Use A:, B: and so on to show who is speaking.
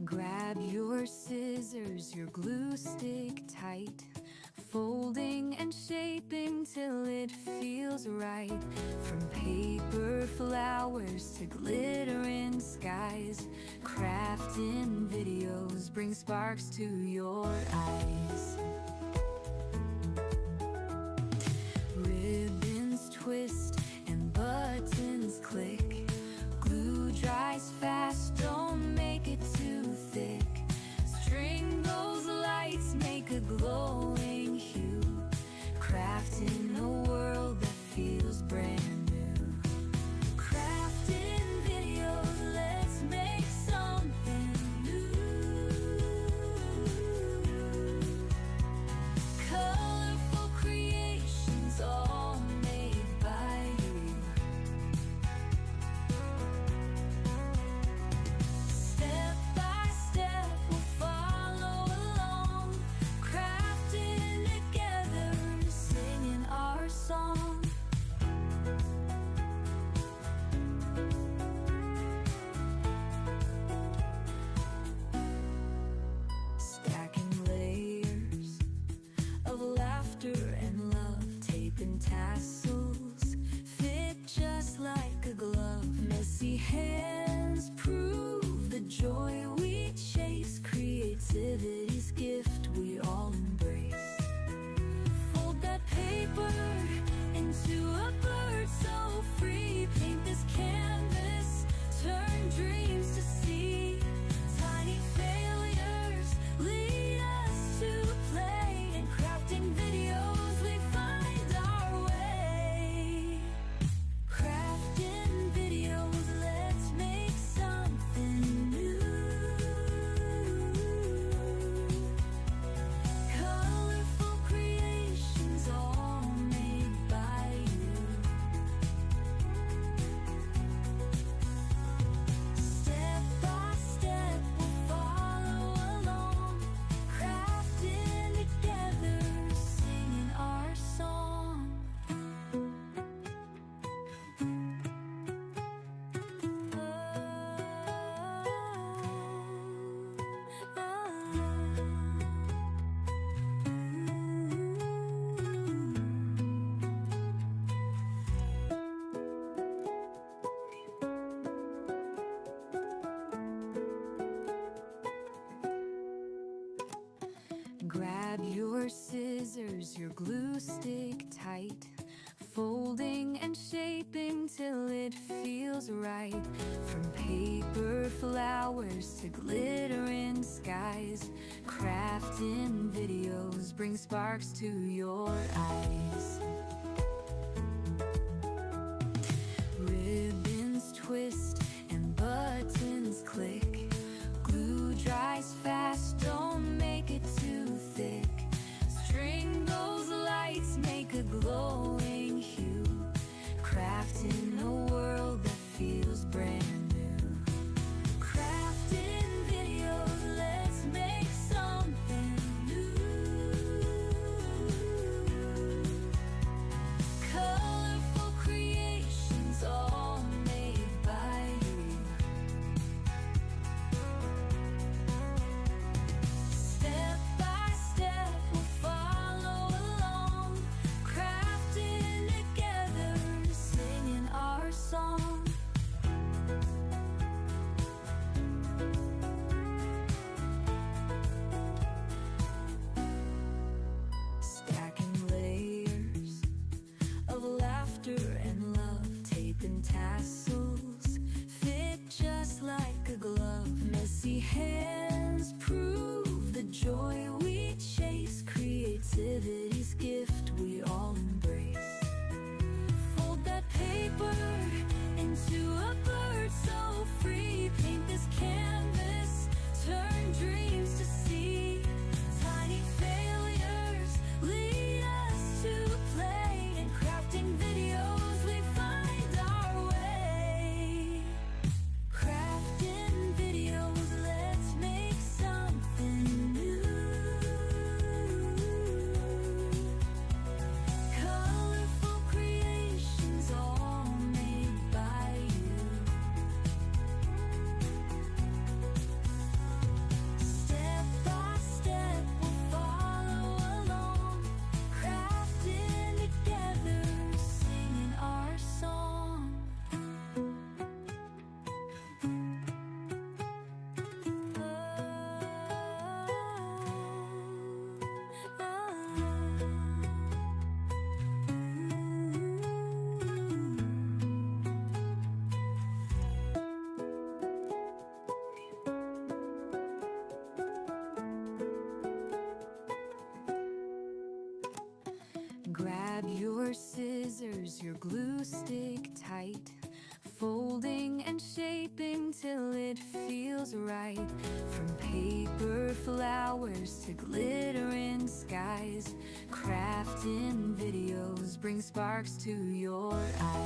A: Grab your scissors, your glue stick tight, folding and shaping till it feels right. From paper flowers to glittering skies, crafting videos bring sparks to your eyes. Ribbons twist and buttons click, glue dries fast, don't make it too thick. String those lights, make a glowing hue, crafting a world that feels brand new. Crafting videos, let's make something new. Colorful creations, all made by you. Step by step, we'll follow along, crafting together, singing our song. Stacking layers of laughter and love, taping tassels fit just like a glove. Messy hands prove the joy we chase, creativity's gift we all embrace. Fold that paper into a bird so free, paint this canvas, turn dreams to sea. Tiny failures lead us to play, and crafting videos we find our way. Crafting videos, let's make something new. Colorful creations, all made by you. Step by step, we'll follow along, crafting together, singing our song. Grab your scissors, your glue stick tight, folding and shaping till it feels right. From paper flowers to glittering skies, crafting videos bring sparks to your eyes. Ribbons twist and buttons click, glue dries fast, don't make it too thick. String those lights, make a glowing hue, crafting a world that feels brand new. Crafting videos, let's make something new. Colorful creations, all made by you. Step by step, we'll follow along, crafting together, singing our song. Stacking layers of laughter and love, taping tassels fit just like a glove. Messy hands prove the joy we chase, creativity's gift we all embrace. Fold that paper into a bird so free, paint this canvas, turn dreams to sea. Tiny failures lead us to play, and crafting videos we find our way. Crafting videos, let's make something new. glue stick tight, folding and shaping till it feels right. From paper flowers to glittering skies, crafting videos bring sparks to your eyes.